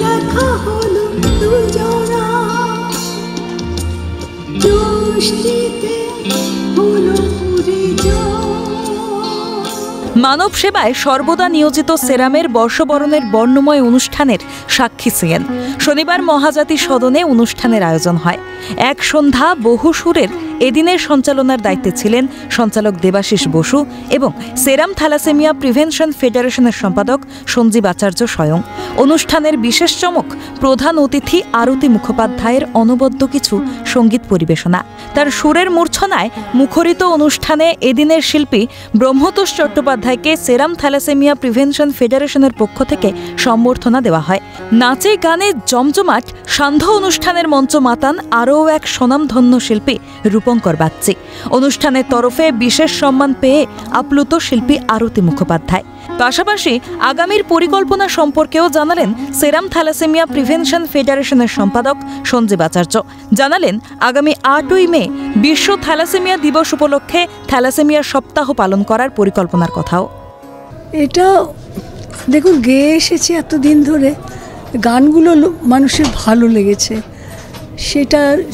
দেখা হলো দুজনা, দৃষ্টিতে হলো মানব সেবায় সর্বদা নিয়োজিত সেরামের বর্ষবরণের বর্ণময় অনুষ্ঠানের সাক্ষী ছিলেন। শনিবার মহাজাতি সদনে অনুষ্ঠানের আয়োজন হয়। এক সন্ধ্যা বহু সুরের এদিনের সঞ্চালনার দায়িত্বে ছিলেন সঞ্চালক দেবাশিস বসু এবং সেরাম থ্যালাসেমিয়া প্রিভেনশন ফেডারেশনের সম্পাদক সঞ্জীব আচার্য স্বয়ং। অনুষ্ঠানের বিশেষ চমক প্রধান অতিথি আরতি মুখোপাধ্যায়ের অনবদ্য কিছু সঙ্গীত পরিবেশনা। তার সুরের মূর্ছনায় মুখরিত অনুষ্ঠানে এদিনের শিল্পী ব্রহ্মতোষ চট্টোপাধ্যায়কে সেরাম থ্যালাসেমিয়া প্রিভেনশন ফেডারেশনের পক্ষ থেকে সম্বর্ধনা দেওয়া হয়। নাচে গানে জমজমাট সান্ধ্য অনুষ্ঠানের মঞ্চ মাতান আরও এক স্বনামধন্য শিল্পী রূপঙ্কর বাগচি। অনুষ্ঠানের তরফে বিশেষ সম্মান পেয়ে আপ্লুত শিল্পী আরতি মুখোপাধ্যায়। পাশাপাশি আগামীর পরিকল্পনা সম্পর্কেও জানালেন সেরাম থ্যালাসেমিয়া প্রিভেনশন ফেডারেশনের সম্পাদক সঞ্জীব আচার্য। জানালেন আগামী 8ই মে বিশ্ব থ্যালাসেমিয়া দিবস উপলক্ষে থ্যালাসেমিয়া সপ্তাহ পালন করার পরিকল্পনার কথাও। এটা দেখুন, গেয়ে এসেছি এতদিন ধরে, গানগুলো মানুষের ভালো লেগেছে,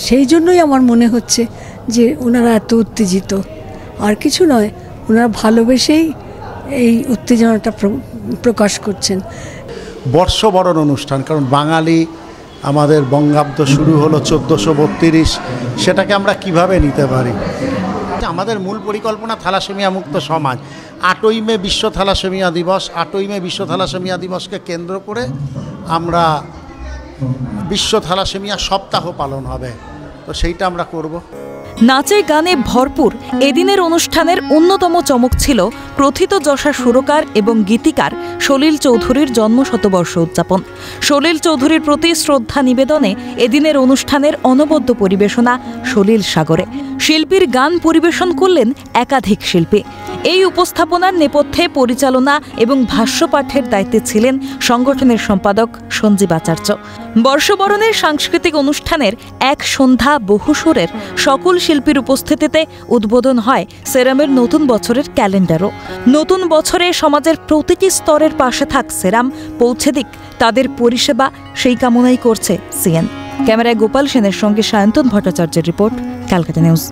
সেই জন্যই আমার মনে হচ্ছে যে ওনারা এত উত্তেজিত, আর কিছু নয়, ওনারা ভালোবেসেই এই উত্তেজনাটা প্রকাশ করছেন। বর্ষবরণ অনুষ্ঠান, কারণ বাঙালি আমাদের বঙ্গাব্দ শুরু হলো 1432, সেটাকে আমরা কিভাবে নিতে পারি? আমাদের মূল পরিকল্পনা থ্যালাসেমিয়া মুক্ত সমাজ। 8ই মে বিশ্ব থ্যালাসেমিয়া দিবস। 8ই মে বিশ্ব থ্যালাসেমিয়া দিবসকে কেন্দ্র করে আমরা বিশ্ব থ্যালাসেমিয়া সপ্তাহ পালন হবে, তো সেইটা আমরা করব। নাচে গানে ভরপুর এদিনের অনুষ্ঠানের অন্যতম চমক ছিল প্রথিতযশা সুরকার এবং গীতিকার সলিল চৌধুরীর জন্মশতবর্ষ উদযাপন। সলিল চৌধুরীর প্রতি শ্রদ্ধা নিবেদনে এদিনের অনুষ্ঠানের অনবদ্য পরিবেশনা সলিল সাগরে। শিল্পীর গান পরিবেশন করলেন একাধিক শিল্পী। এই উপস্থাপনার নেপথ্যে পরিচালনা এবং ভাষ্যপাঠের দায়িত্বে ছিলেন সংগঠনের সম্পাদক সঞ্জীব আচার্য। বর্ষবরণের সাংস্কৃতিক অনুষ্ঠানের এক সন্ধ্যা বহু সুরের সকল শিল্পীর উপস্থিতিতে উদ্বোধন হয় সেরামের নতুন বছরের ক্যালেন্ডারও। নতুন বছরে সমাজের প্রতিটি স্তরের পাশে থাক সেরাম, পৌঁছে দিক তাদের পরিষেবা, সেই কামনাই করছে সিএন। ক্যামেরায় গোপাল সেনের সঙ্গে সায়ন্তন ভট্টাচার্যের রিপোর্ট, ক্যালকাটা নিউজ।